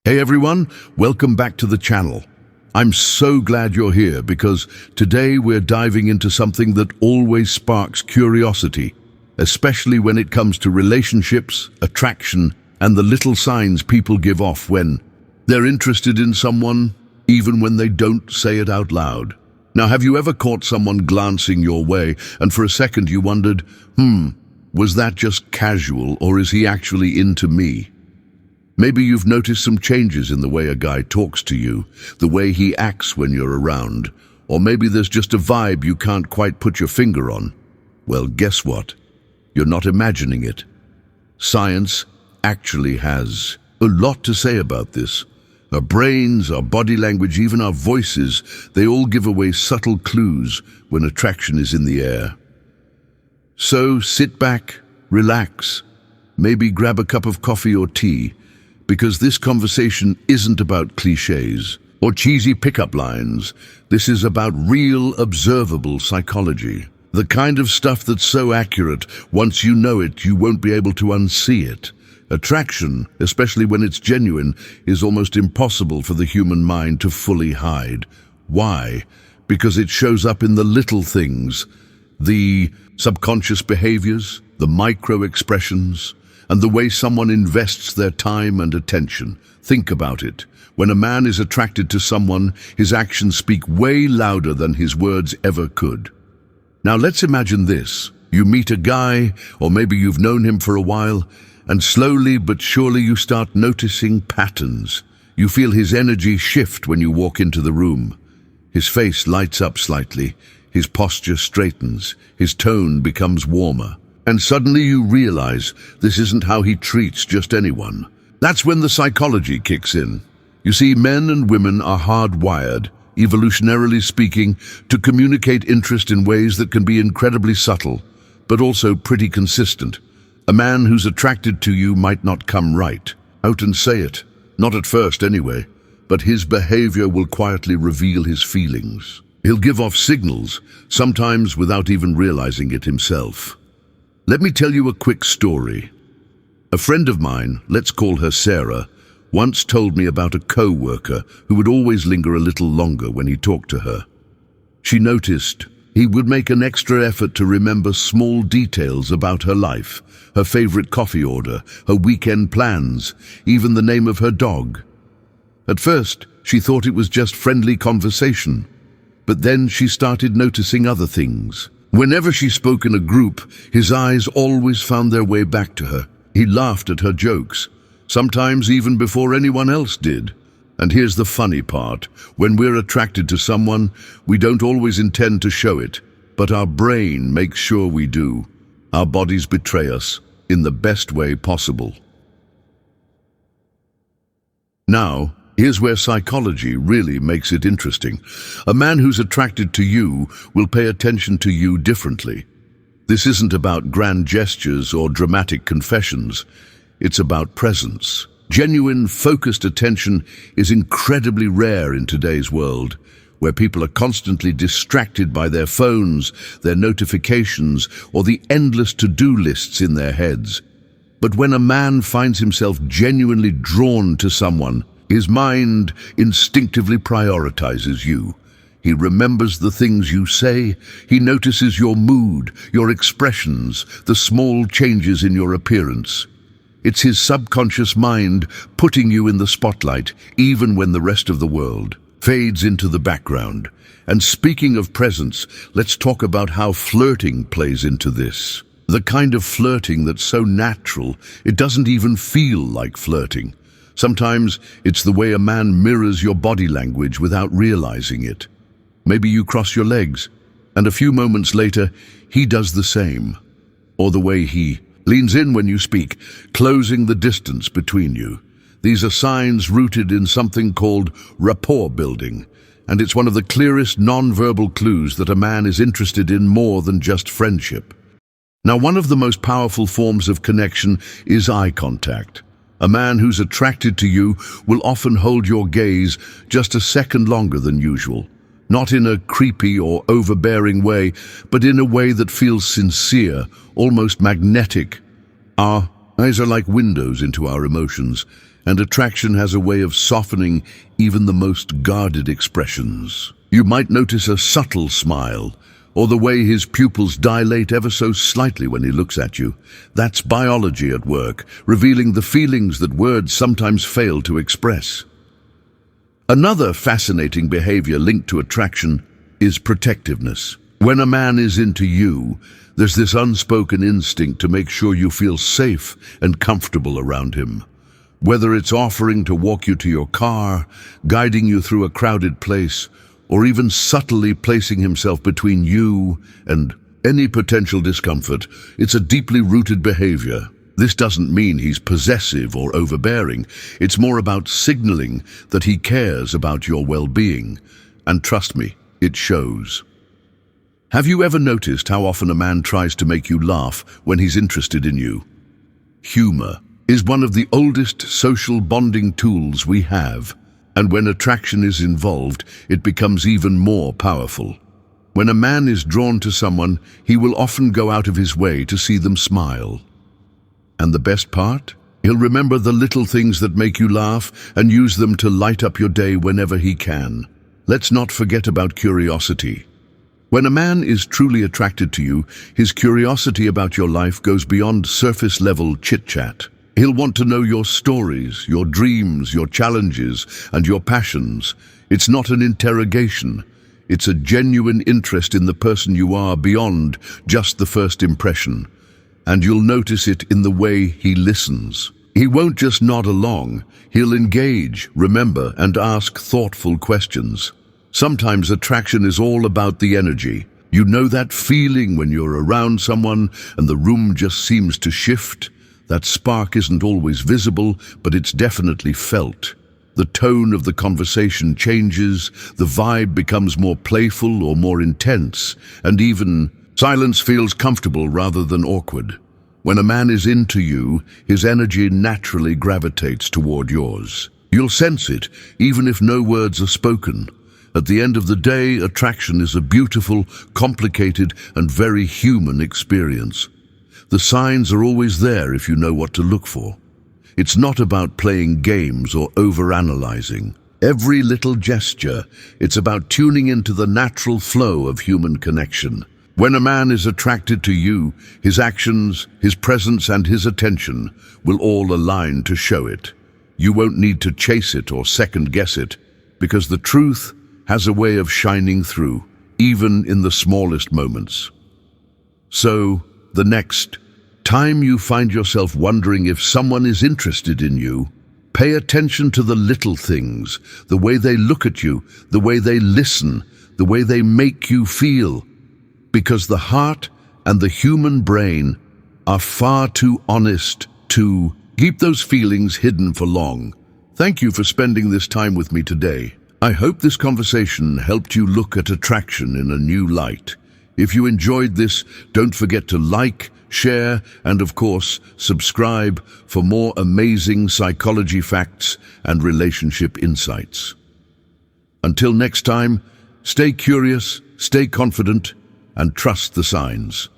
Hey everyone, welcome back to the channel. I'm so glad you're here because today we're diving into something that always sparks curiosity, especially when it comes to relationships, attraction, and the little signs people give off when they're interested in someone, even when they don't say it out loud. Now, have you ever caught someone glancing your way and for a second you wondered, was that just casual or is he actually into me? Maybe you've noticed some changes in the way a guy talks to you, the way he acts when you're around, or maybe there's just a vibe you can't quite put your finger on. Well, guess what? You're not imagining it. Science actually has a lot to say about this. Our brains, our body language, even our voices, they all give away subtle clues when attraction is in the air. So sit back, relax, maybe grab a cup of coffee or tea, because this conversation isn't about cliches or cheesy pickup lines. This is about real, observable psychology. The kind of stuff that's so accurate, once you know it, you won't be able to unsee it. Attraction, especially when it's genuine, is almost impossible for the human mind to fully hide. Why? Because it shows up in the little things, the subconscious behaviors, the micro expressions, and the way someone invests their time and attention. Think about it. When a man is attracted to someone, his actions speak way louder than his words ever could. Now let's imagine this. You meet a guy, or maybe you've known him for a while, and slowly but surely you start noticing patterns. You feel his energy shift when you walk into the room. His face lights up slightly, his posture straightens, his tone becomes warmer. And suddenly you realize this isn't how he treats just anyone. That's when the psychology kicks in. You see, men and women are hardwired, evolutionarily speaking, to communicate interest in ways that can be incredibly subtle, but also pretty consistent. A man who's attracted to you might not come right out and say it, not at first anyway, but his behavior will quietly reveal his feelings. He'll give off signals, sometimes without even realizing it himself. Let me tell you a quick story. A friend of mine, let's call her Sarah, once told me about a co-worker who would always linger a little longer when he talked to her. She noticed he would make an extra effort to remember small details about her life, her favorite coffee order, her weekend plans, even the name of her dog. At first, she thought it was just friendly conversation, but then she started noticing other things. Whenever she spoke in a group, his eyes always found their way back to her. He laughed at her jokes, sometimes even before anyone else did. And here's the funny part. When we're attracted to someone, we don't always intend to show it, but our brain makes sure we do. Our bodies betray us in the best way possible. Now, here's where psychology really makes it interesting. A man who's attracted to you will pay attention to you differently. This isn't about grand gestures or dramatic confessions. It's about presence. Genuine, focused attention is incredibly rare in today's world, where people are constantly distracted by their phones, their notifications, or the endless to-do lists in their heads. But when a man finds himself genuinely drawn to someone, his mind instinctively prioritizes you. He remembers the things you say. He notices your mood, your expressions, the small changes in your appearance. It's his subconscious mind putting you in the spotlight, even when the rest of the world fades into the background. And speaking of presence, let's talk about how flirting plays into this. The kind of flirting that's so natural, it doesn't even feel like flirting. Sometimes it's the way a man mirrors your body language without realizing it. Maybe you cross your legs, and a few moments later, he does the same. Or the way he leans in when you speak, closing the distance between you. These are signs rooted in something called rapport building, and it's one of the clearest non-verbal clues that a man is interested in more than just friendship. Now, one of the most powerful forms of connection is eye contact. A man who's attracted to you will often hold your gaze just a second longer than usual. Not in a creepy or overbearing way, but in a way that feels sincere, almost magnetic. Our eyes are like windows into our emotions, and attraction has a way of softening even the most guarded expressions. You might notice a subtle smile, or the way his pupils dilate ever so slightly when he looks at you. That's biology at work, revealing the feelings that words sometimes fail to express. Another fascinating behavior linked to attraction is protectiveness. When a man is into you, there's this unspoken instinct to make sure you feel safe and comfortable around him. Whether it's offering to walk you to your car, guiding you through a crowded place, or even subtly placing himself between you and any potential discomfort, it's a deeply rooted behavior. This doesn't mean he's possessive or overbearing. It's more about signaling that he cares about your well-being. And trust me, it shows. Have you ever noticed how often a man tries to make you laugh when he's interested in you? Humor is one of the oldest social bonding tools we have. And when attraction is involved, it becomes even more powerful. When a man is drawn to someone, he will often go out of his way to see them smile. And the best part? He'll remember the little things that make you laugh and use them to light up your day whenever he can. Let's not forget about curiosity. When a man is truly attracted to you, his curiosity about your life goes beyond surface-level chit-chat. He'll want to know your stories, your dreams, your challenges, and your passions. It's not an interrogation. It's a genuine interest in the person you are beyond just the first impression. And you'll notice it in the way he listens. He won't just nod along. He'll engage, remember, and ask thoughtful questions. Sometimes attraction is all about the energy. You know that feeling when you're around someone and the room just seems to shift? That spark isn't always visible, but it's definitely felt. The tone of the conversation changes, the vibe becomes more playful or more intense, and even silence feels comfortable rather than awkward. When a man is into you, his energy naturally gravitates toward yours. You'll sense it, even if no words are spoken. At the end of the day, attraction is a beautiful, complicated, and very human experience. The signs are always there if you know what to look for. It's not about playing games or overanalyzing. Every little gesture, it's about tuning into the natural flow of human connection. When a man is attracted to you, his actions, his presence, and his attention will all align to show it. You won't need to chase it or second-guess it, because the truth has a way of shining through, even in the smallest moments. So, the next time you find yourself wondering if someone is interested in you, pay attention to the little things, the way they look at you, the way they listen, the way they make you feel. Because the heart and the human brain are far too honest to keep those feelings hidden for long. Thank you for spending this time with me today. I hope this conversation helped you look at attraction in a new light. If you enjoyed this, don't forget to like, share, and of course, subscribe for more amazing psychology facts and relationship insights. Until next time, stay curious, stay confident, and trust the signs.